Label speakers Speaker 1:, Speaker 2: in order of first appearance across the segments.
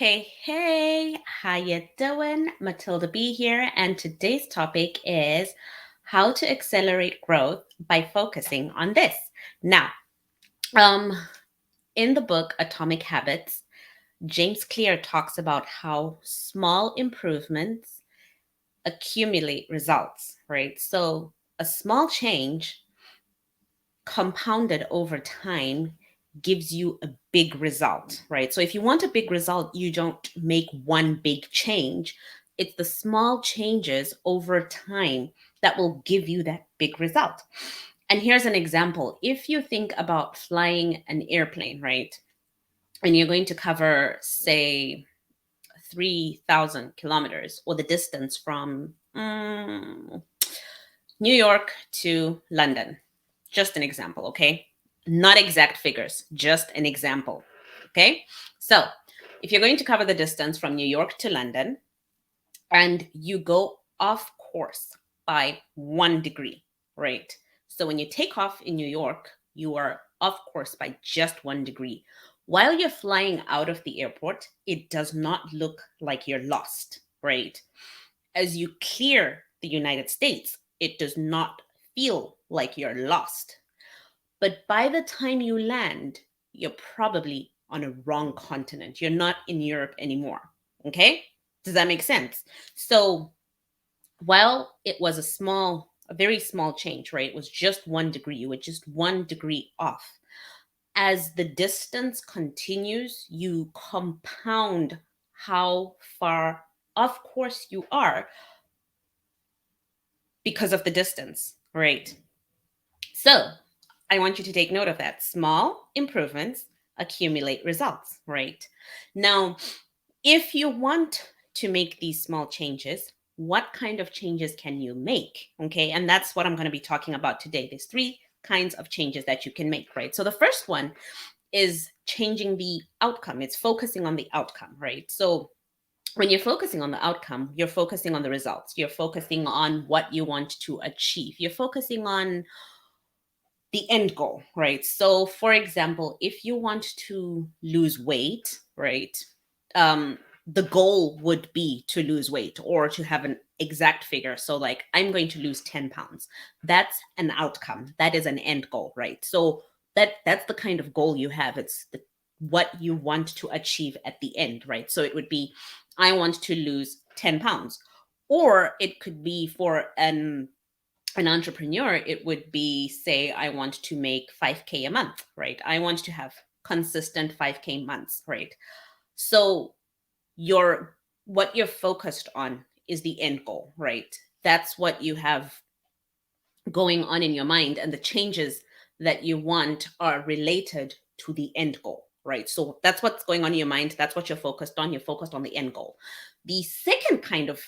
Speaker 1: Hey, how you doing? Matilda B here, and today's topic is how to accelerate growth by focusing on this. Now, um, in the book Atomic Habits, James Clear talks about how small improvements accumulate results, right? So, a small change compounded over time gives you a big result, right? So if you want a big result, you don't make one big change. It's the small changes over time that will give you that big result. And here's an example. If you think about flying an airplane, right? And you're going to cover, say, 3,000 kilometers, or the distance from New York to London. Just an example, okay? Not exact figures, just an example, okay? So if you're going to cover the distance from New York to London and you go off course by 1 degree, right? So when you take off in New York, you are off course by just 1 degree. While you're flying out of the airport, it does not look like you're lost, right? As you clear the United States, it does not feel like you're lost. But by the time you land, you're probably on a wrong continent. You're not in Europe anymore. Okay? Does that make sense? So while it was a very small change, right? It was just 1 degree. You were just 1 degree off. As the distance continues, you compound how far off course you are because of the distance, right? So I want you to take note of that. Small improvements accumulate results, right? Now, if you want to make these small changes, what kind of changes can you make? Okay, and that's what I'm going to be talking about today. There's three kinds of changes that you can make, right? So the first one is changing the outcome. It's focusing on the outcome, right? So when you're focusing on the outcome, you're focusing on the results. You're focusing on what you want to achieve. You're focusing on the end goal, right? So, for example, if you want to lose weight, right, the goal would be to lose weight or to have an exact figure. So, like, I'm going to lose 10 pounds. That's an outcome. That is an end goal, right? So that's the kind of goal you have. It's what you want to achieve at the end, right? So it would be, I want to lose 10 pounds. Or it could be for an entrepreneur, it would be, say, I want to make 5K a month, right? I want to have consistent 5K months, right? So what you're focused on is the end goal, right? That's what you have going on in your mind, and the changes that you want are related to the end goal, right? So that's what's going on in your mind. That's what you're focused on. You're focused on the end goal. The second kind of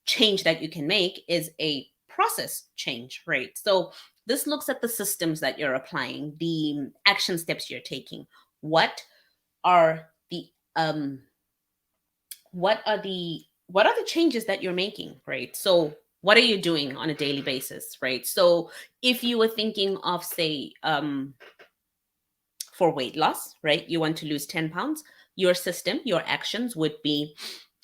Speaker 1: change that you can make is a process change, right? So this looks at the systems that you're applying, the action steps you're taking. What are the um what are the changes that you're making, right? So what are you doing on a daily basis, right? So if you were thinking of, say, for weight loss, right, you want to lose 10 pounds, your system, your actions would be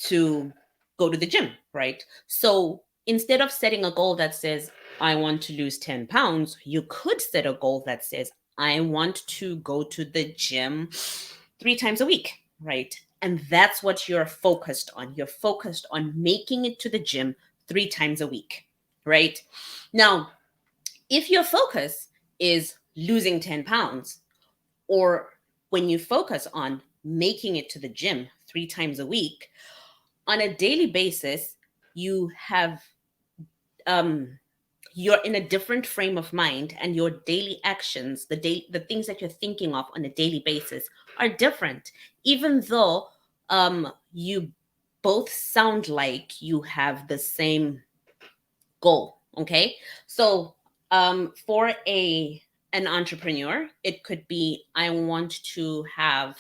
Speaker 1: to go to the gym, right? So instead of setting a goal that says, I want to lose 10 pounds, you could set a goal that says, I want to go to the gym 3 times a week, right? And that's what you're focused on. You're focused on making it to the gym 3 times a week, right? Now, if your focus is losing 10 pounds, or when you focus on making it to the gym 3 times a week, on a daily basis, you have you're in a different frame of mind, and your daily actions, the things that you're thinking of on a daily basis are different, even though you both sound like you have the same goal. Okay, so for an entrepreneur, it could be, I want to have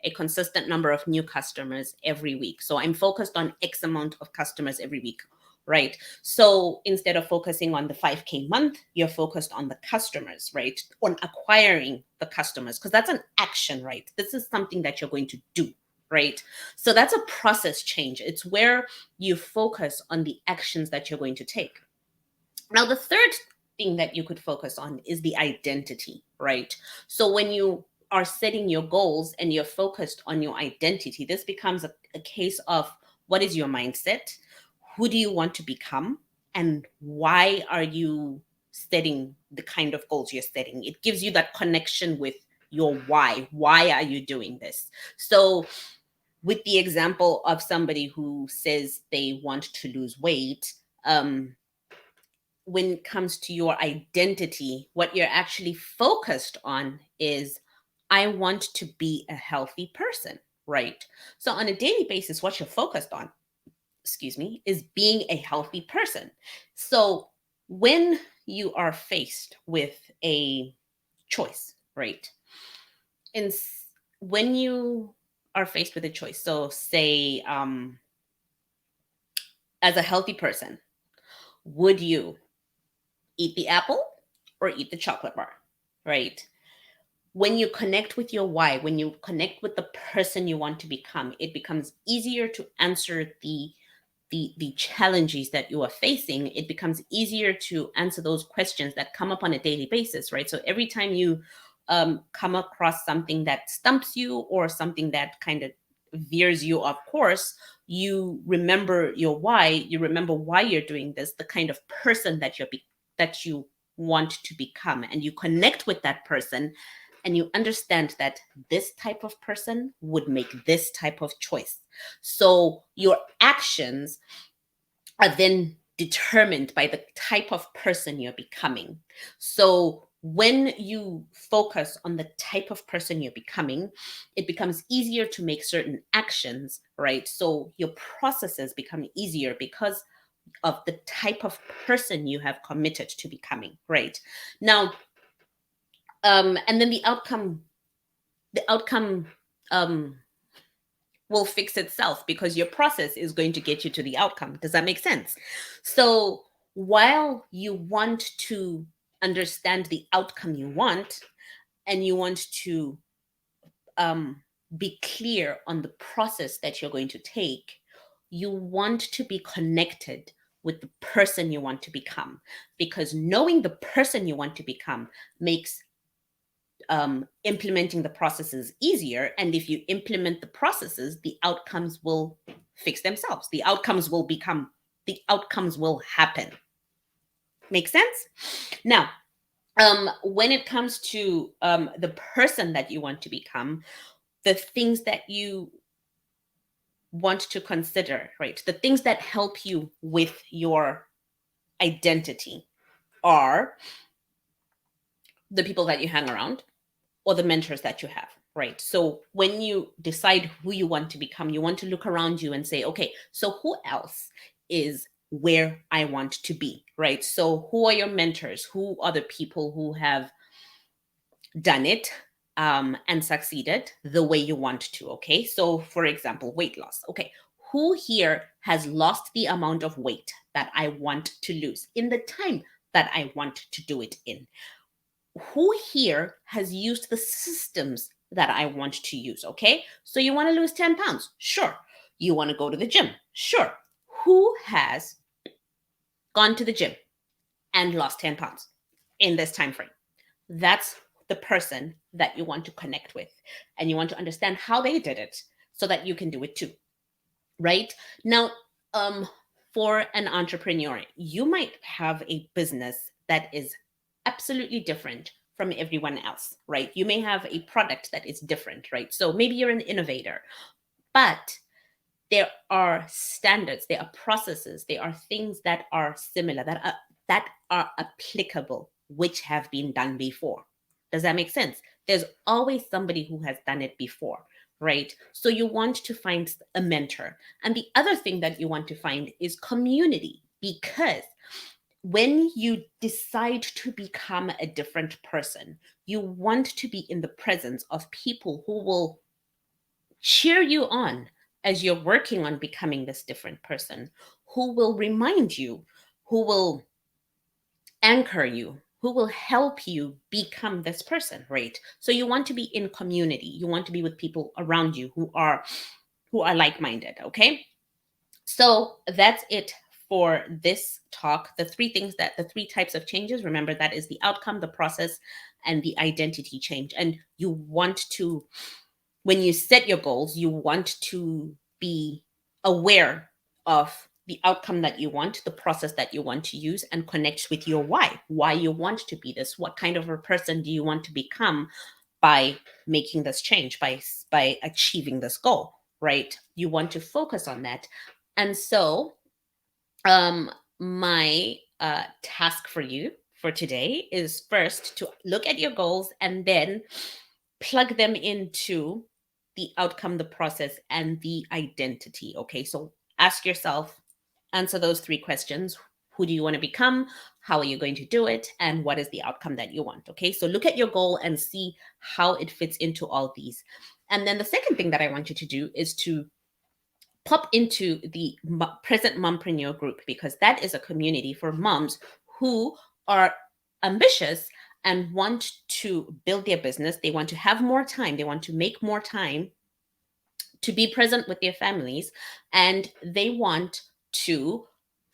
Speaker 1: a consistent number of new customers every week, so I'm focused on X amount of customers every week, right? So instead of focusing on the 5K month, you're focused on the customers, right? On acquiring the customers, because that's an action, right? This is something that you're going to do, right? So that's a process change. It's where you focus on the actions that you're going to take. Now, the third thing that you could focus on is the identity, right? So when you are setting your goals and you're focused on your identity, this becomes a case of what is your mindset? Who do you want to become? And why are you setting the kind of goals you're setting? It gives you that connection with your why. Why are you doing this? So, with the example of somebody who says they want to lose weight, when it comes to your identity, what you're actually focused on is, I want to be a healthy person, right? So on a daily basis, what you're focused on, excuse me, is being a healthy person. So when you are faced with a choice, right? And when you are faced with a choice, so say, as a healthy person, would you eat the apple or eat the chocolate bar, right? When you connect with your why, when you connect with the person you want to become, it becomes easier to answer the challenges that you are facing. It becomes easier to answer those questions that come up on a daily basis, right? So every time you come across something that stumps you or something that kind of veers you off course, you remember your why. You remember why you're doing this, the kind of person that that you want to become, and you connect with that person, and you understand that this type of person would make this type of choice. So your actions are then determined by the type of person you're becoming. So when you focus on the type of person you're becoming, it becomes easier to make certain actions, right? So your processes become easier because of the type of person you have committed to becoming, right? Now, and then the outcome um, will fix itself because your process is going to get you to the outcome. Does that make sense? So while you want to understand the outcome you want, and you want to um, be clear on the process that you're going to take, you want to be connected with the person you want to become, because knowing the person you want to become makes implementing the processes easier. And if you implement the processes, the outcomes will fix themselves. The outcomes will happen. Make sense? Now, when it comes to the person that you want to become, the things that you want to consider, right? The things that help you with your identity are the people that you hang around, or the mentors that you have, right? So when you decide who you want to become, you want to look around you and say, okay, so who else is where I want to be, right? So who are your mentors? Who are the people who have done it and succeeded the way you want to? Okay, so for example, weight loss. Okay, who here has lost the amount of weight that I want to lose in the time that I want to do it in? Who here has used the systems that I want to use? Okay, so you want to lose 10 pounds? Sure. You want to go to the gym? Sure. Who has gone to the gym and lost 10 pounds in this time frame? That's the person that you want to connect with, and you want to understand how they did it so that you can do it too, right? Now, um, for an entrepreneur, you might have a business that is absolutely different from everyone else, right? You may have a product that is different, right? So maybe you're an innovator, but there are standards, there are processes, there are things that are similar, that are applicable, which have been done before. Does that make sense? There's always somebody who has done it before, right? So you want to find a mentor. And the other thing that you want to find is community, because when you decide to become a different person, you want to be in the presence of people who will cheer you on as you're working on becoming this different person, who will remind you, who will anchor you, who will help you become this person, right? So you want to be in community. You want to be with people around you who are like-minded, okay? So that's it for this talk. The three types of changes, remember, that is the outcome, the process, and the identity change. And you want to, when you set your goals, you want to be aware of the outcome that you want, the process that you want to use, and connect with your why you want to be this. What kind of a person do you want to become by making this change, by achieving this goal, right? You want to focus on that. And so um my task for you for today is first to look at your goals and then plug them into the outcome, the process, and the identity. Okay, so ask yourself, answer those three questions. Who do you want to become? How are you going to do it? And what is the outcome that you want? Okay, so look at your goal and see how it fits into all these. And then the second thing that I want you to do is to pop into the Present Mompreneur group, because that is a community for moms who are ambitious and want to build their business. They want to have more time. They want to make more time to be present with their families, and they want to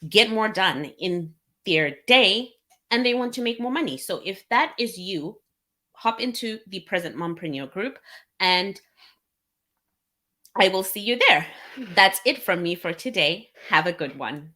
Speaker 1: get more done in their day, and they want to make more money. So if that is you, hop into the Present Mompreneur group, and I will see you there. That's it from me for today. Have a good one.